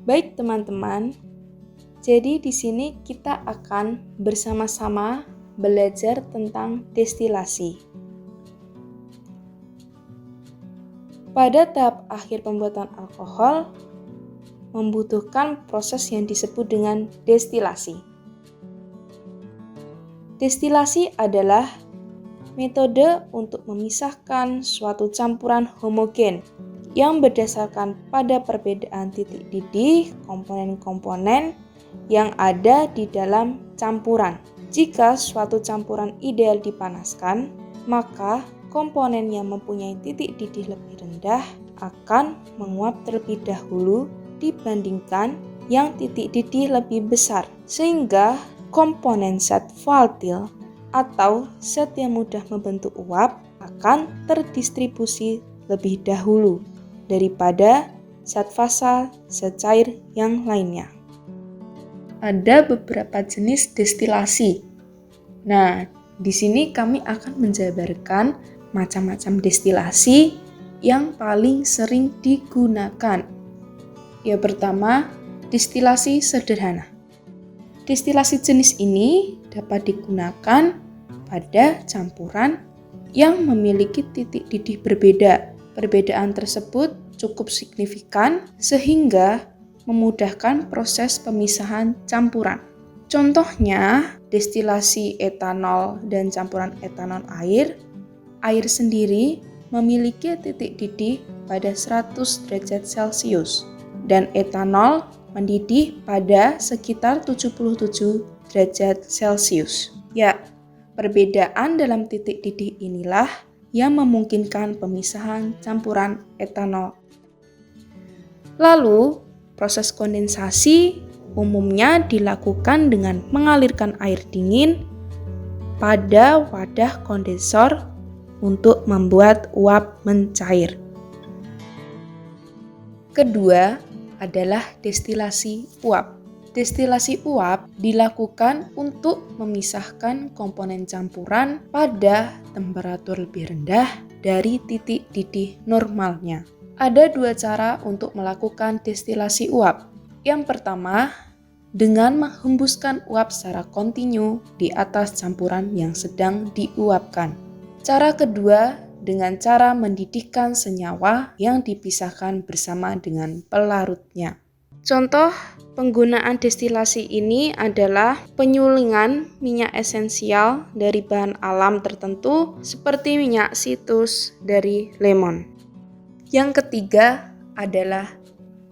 Baik teman-teman, jadi di sini kita akan bersama-sama belajar tentang destilasi. Pada tahap akhir pembuatan alkohol, membutuhkan proses yang disebut dengan destilasi. Destilasi adalah metode untuk memisahkan suatu campuran homogen yang berdasarkan pada perbedaan titik didih komponen-komponen yang ada di dalam campuran. Jika suatu campuran ideal dipanaskan, maka komponen yang mempunyai titik didih lebih rendah akan menguap terlebih dahulu dibandingkan yang titik didih lebih besar, sehingga komponen zat volatil atau zat yang mudah membentuk uap akan terdistribusi lebih dahulu daripada zat fasa, zat cair yang lainnya. Ada beberapa jenis destilasi. Nah, di sini kami akan menjabarkan macam-macam destilasi yang paling sering digunakan. Yang pertama, destilasi sederhana. Destilasi jenis ini dapat digunakan pada campuran yang memiliki titik didih berbeda. Perbedaan tersebut cukup signifikan sehingga memudahkan proses pemisahan campuran. Contohnya, destilasi etanol dan campuran etanol air sendiri memiliki titik didih pada 100 derajat Celcius dan etanol mendidih pada sekitar 77 derajat Celcius. Ya, perbedaan dalam titik didih inilah yang memungkinkan pemisahan campuran etanol. Lalu, proses kondensasi umumnya dilakukan dengan mengalirkan air dingin pada wadah kondensor untuk membuat uap mencair. Kedua adalah destilasi uap. Destilasi uap dilakukan untuk memisahkan komponen campuran pada temperatur lebih rendah dari titik didih normalnya. Ada dua cara untuk melakukan destilasi uap. Yang pertama, dengan menghembuskan uap secara kontinu di atas campuran yang sedang diuapkan. Cara kedua, dengan cara mendidihkan senyawa yang dipisahkan bersama dengan pelarutnya. Contoh penggunaan destilasi ini adalah penyulingan minyak esensial dari bahan alam tertentu seperti minyak situs dari lemon. Yang ketiga adalah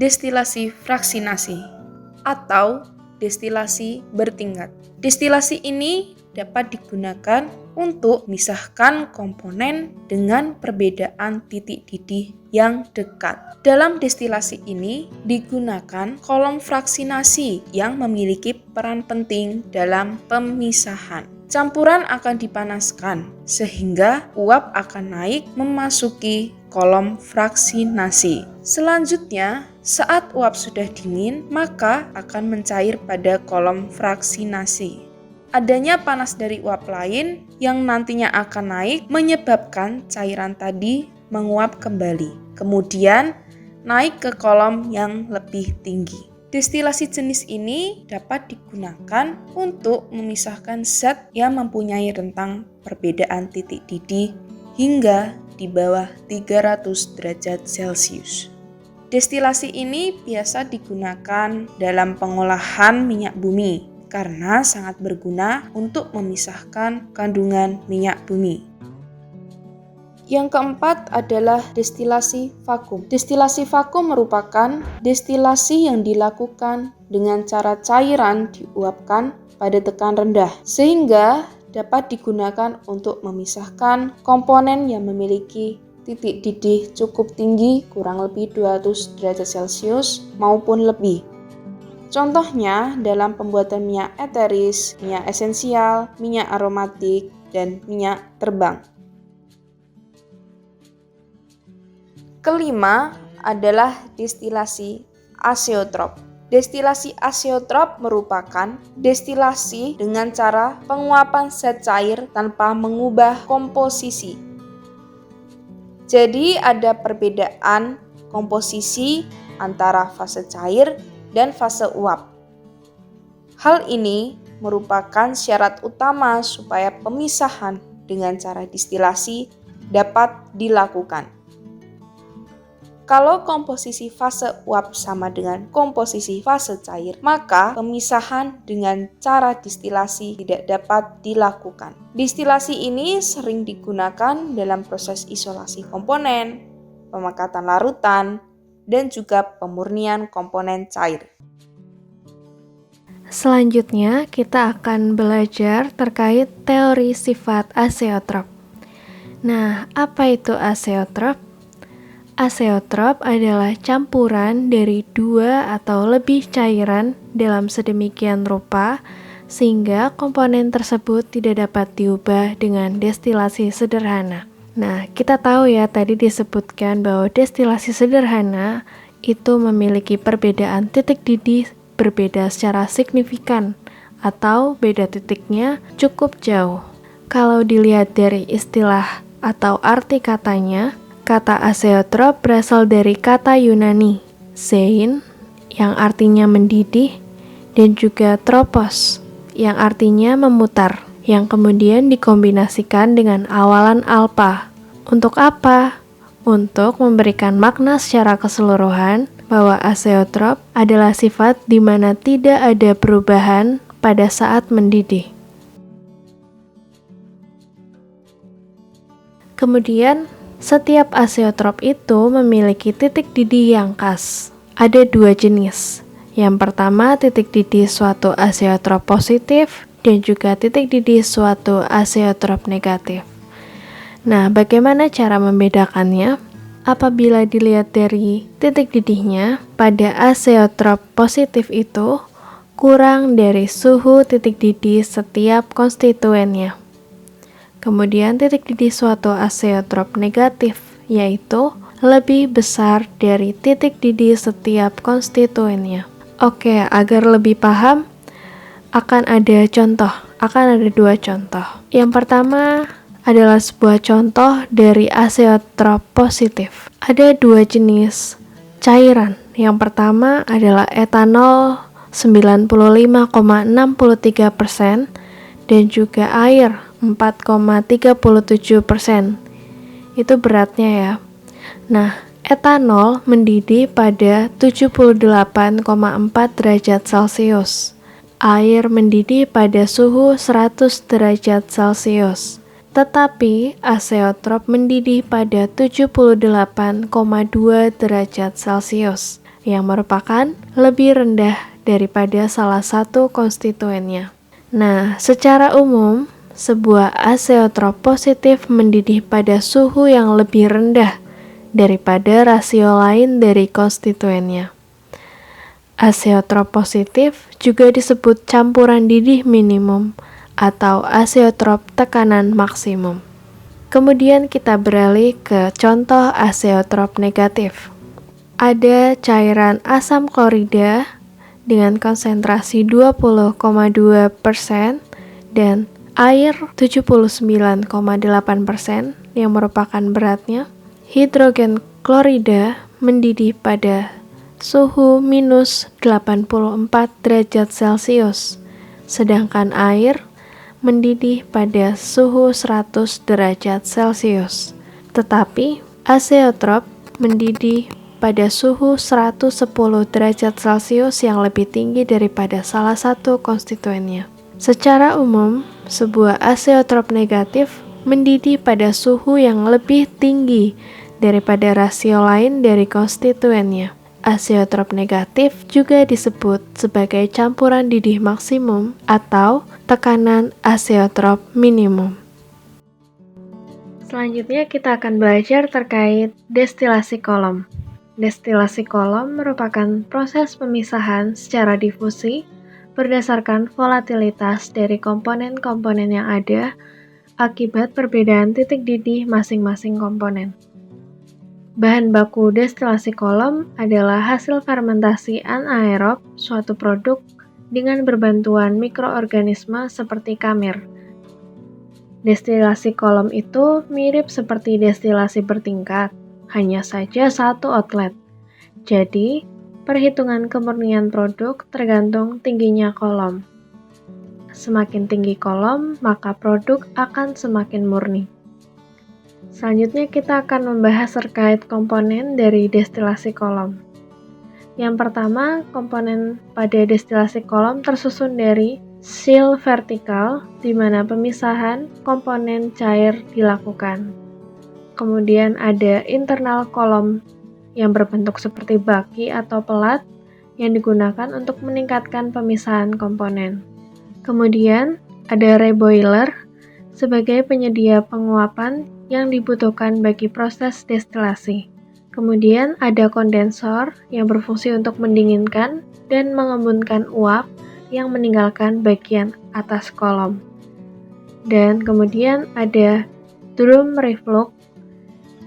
destilasi fraksinasi atau destilasi bertingkat. Destilasi ini dapat digunakan untuk memisahkan komponen dengan perbedaan titik didih yang dekat. Dalam destilasi ini digunakan kolom fraksinasi yang memiliki peran penting dalam pemisahan. Campuran akan dipanaskan sehingga uap akan naik memasuki kolom fraksinasi. Selanjutnya, saat uap sudah dingin, maka akan mencair pada kolom fraksinasi. Adanya panas dari uap lain yang nantinya akan naik menyebabkan cairan tadi menguap kembali. Kemudian naik ke kolom yang lebih tinggi. Destilasi jenis ini dapat digunakan untuk memisahkan zat yang mempunyai rentang perbedaan titik didih hingga di bawah 300 derajat Celcius. Destilasi ini biasa digunakan dalam pengolahan minyak bumi karena sangat berguna untuk memisahkan kandungan minyak bumi. Yang keempat adalah destilasi vakum. Destilasi vakum merupakan destilasi yang dilakukan dengan cara cairan diuapkan pada tekanan rendah, sehingga dapat digunakan untuk memisahkan komponen yang memiliki titik didih cukup tinggi, kurang lebih 200 derajat Celcius maupun lebih. Contohnya dalam pembuatan minyak eteris, minyak esensial, minyak aromatik, dan minyak terbang. Kelima adalah destilasi azeotrop. Destilasi azeotrop merupakan destilasi dengan cara penguapan zat cair tanpa mengubah komposisi. Jadi ada perbedaan komposisi antara fase cair dan fase uap. Hal ini merupakan syarat utama supaya pemisahan dengan cara distilasi dapat dilakukan. Kalau komposisi fase uap sama dengan komposisi fase cair, maka pemisahan dengan cara distilasi tidak dapat dilakukan. Distilasi ini sering digunakan dalam proses isolasi komponen, pemakatan larutan, dan juga pemurnian komponen cair. Selanjutnya, kita akan belajar terkait teori sifat azeotrop. Nah, apa itu azeotrop? Azeotrop adalah campuran dari dua atau lebih cairan dalam sedemikian rupa sehingga komponen tersebut tidak dapat diubah dengan destilasi sederhana. Nah, kita tahu ya tadi disebutkan bahwa destilasi sederhana itu memiliki perbedaan titik didih berbeda secara signifikan atau beda titiknya cukup jauh. Kalau dilihat dari istilah atau arti katanya, kata azeotrop berasal dari kata Yunani, zein, yang artinya mendidih, dan juga tropos, yang artinya memutar, yang kemudian dikombinasikan dengan awalan alpha. Untuk apa? Untuk memberikan makna secara keseluruhan bahwa azeotrop adalah sifat di mana tidak ada perubahan pada saat mendidih. Kemudian, setiap azeotrop itu memiliki titik didih yang khas. Ada dua jenis. Yang pertama, titik didih suatu azeotrop positif dan juga titik didih suatu azeotrop negatif. Nah, bagaimana cara membedakannya? Apabila dilihat dari titik didihnya, pada azeotrop positif itu kurang dari suhu titik didih setiap konstituennya. Kemudian titik didih suatu azeotrop negatif, yaitu lebih besar dari titik didih setiap konstituennya. Oke, agar lebih paham, akan ada dua contoh. Yang pertama adalah sebuah contoh dari azeotrop positif. Ada dua jenis cairan. Yang pertama adalah etanol 95,63% dan juga air 4,37%. Itu beratnya ya. Nah, etanol mendidih pada 78,4 derajat Celcius. Air mendidih pada suhu 100 derajat Celcius. Tetapi azeotrop mendidih pada 78,2 derajat Celcius, yang merupakan lebih rendah daripada salah satu konstituennya. Nah, secara umum, sebuah azeotrop positif mendidih pada suhu yang lebih rendah daripada rasio lain dari konstituennya. Azeotrop positif juga disebut campuran didih minimum atau azeotrop tekanan maksimum. Kemudian kita beralih ke contoh azeotrop negatif. Ada cairan asam klorida dengan konsentrasi 20,2% dan air 79,8% yang merupakan beratnya. Hidrogen klorida mendidih pada suhu minus 84 derajat Celcius, sedangkan air mendidih pada suhu 100 derajat Celcius. Tetapi azeotrop mendidih pada suhu 110 derajat Celcius yang lebih tinggi daripada salah satu konstituennya. Secara umum, sebuah azeotrop negatif mendidih pada suhu yang lebih tinggi daripada rasio lain dari konstituennya. Azeotrop negatif juga disebut sebagai campuran didih maksimum atau tekanan azeotrop minimum. Selanjutnya kita akan belajar terkait destilasi kolom. Destilasi kolom merupakan proses pemisahan secara difusi berdasarkan volatilitas dari komponen-komponen yang ada akibat perbedaan titik didih masing-masing komponen. Bahan baku destilasi kolom adalah hasil fermentasi anaerob suatu produk dengan berbantuan mikroorganisme seperti kamir. Destilasi kolom itu mirip seperti destilasi bertingkat, hanya saja satu outlet. Jadi, perhitungan kemurnian produk tergantung tingginya kolom. Semakin tinggi kolom, maka produk akan semakin murni. Selanjutnya kita akan membahas terkait komponen dari destilasi kolom. Yang pertama, komponen pada destilasi kolom tersusun dari seal vertikal, di mana pemisahan komponen cair dilakukan. Kemudian ada internal kolom yang berbentuk seperti baki atau pelat yang digunakan untuk meningkatkan pemisahan komponen. Kemudian ada reboiler sebagai penyedia penguapan yang dibutuhkan bagi proses destilasi. Kemudian ada kondensor yang berfungsi untuk mendinginkan dan mengembunkan uap yang meninggalkan bagian atas kolom. Dan kemudian ada drum reflux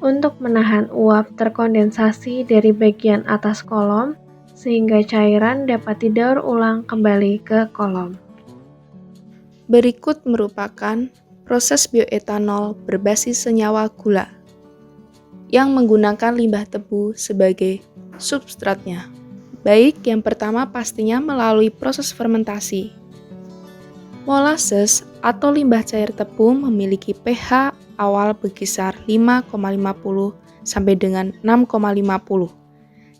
untuk menahan uap terkondensasi dari bagian atas kolom sehingga cairan dapat didaur ulang kembali ke kolom. Berikut merupakan proses bioetanol berbasis senyawa gula yang menggunakan limbah tebu sebagai substratnya. Baik, yang pertama pastinya melalui proses fermentasi. Molasses atau limbah cair tebu memiliki pH awal berkisar 5,50 sampai dengan 6,50,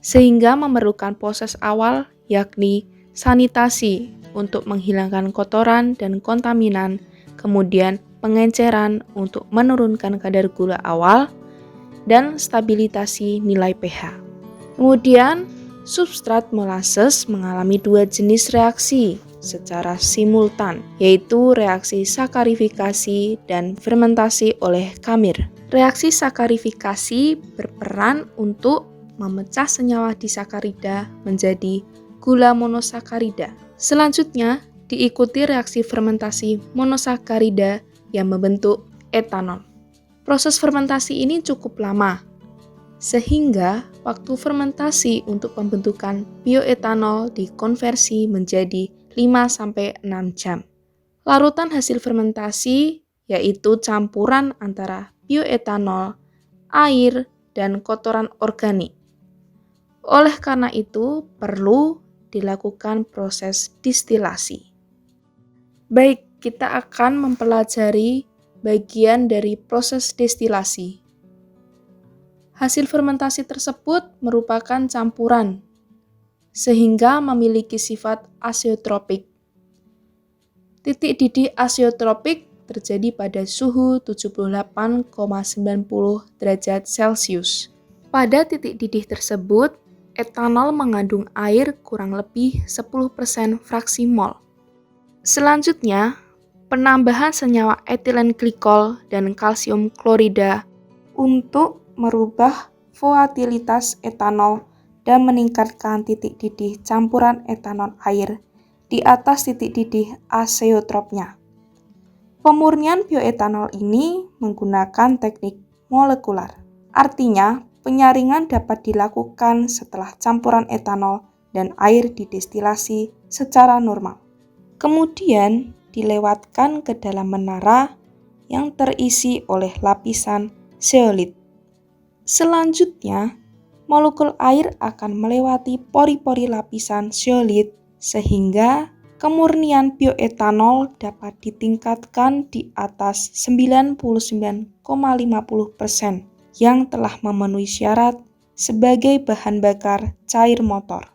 sehingga memerlukan proses awal yakni sanitasi untuk menghilangkan kotoran dan kontaminan, kemudian pengenceran untuk menurunkan kadar gula awal, dan stabilisasi nilai pH. Kemudian, substrat molasses mengalami dua jenis reaksi secara simultan, yaitu reaksi sakarifikasi dan fermentasi oleh kamir. Reaksi sakarifikasi berperan untuk memecah senyawa disakarida menjadi gula monosakarida. Selanjutnya, diikuti reaksi fermentasi monosakarida yang membentuk etanol. Proses fermentasi ini cukup lama, sehingga waktu fermentasi untuk pembentukan bioetanol dikonversi menjadi 5-6 jam. Larutan hasil fermentasi yaitu campuran antara bioetanol, air, dan kotoran organik. Oleh karena itu, perlu dilakukan proses distilasi. Baik, kita akan mempelajari bagian dari proses destilasi. Hasil fermentasi tersebut merupakan campuran, sehingga memiliki sifat azeotropik. Titik didih azeotropik terjadi pada suhu 78,90 derajat Celcius. Pada titik didih tersebut, etanol mengandung air kurang lebih 10% fraksi mol. Selanjutnya, penambahan senyawa etilen glikol dan kalsium klorida untuk merubah volatilitas etanol dan meningkatkan titik didih campuran etanol air di atas titik didih azeotropnya. Pemurnian bioetanol ini menggunakan teknik molekular. Artinya, penyaringan dapat dilakukan setelah campuran etanol dan air didestilasi secara normal. Kemudian dilewatkan ke dalam menara yang terisi oleh lapisan zeolit. Selanjutnya, molekul air akan melewati pori-pori lapisan zeolit sehingga kemurnian bioetanol dapat ditingkatkan di atas 99,50% yang telah memenuhi syarat sebagai bahan bakar cair motor.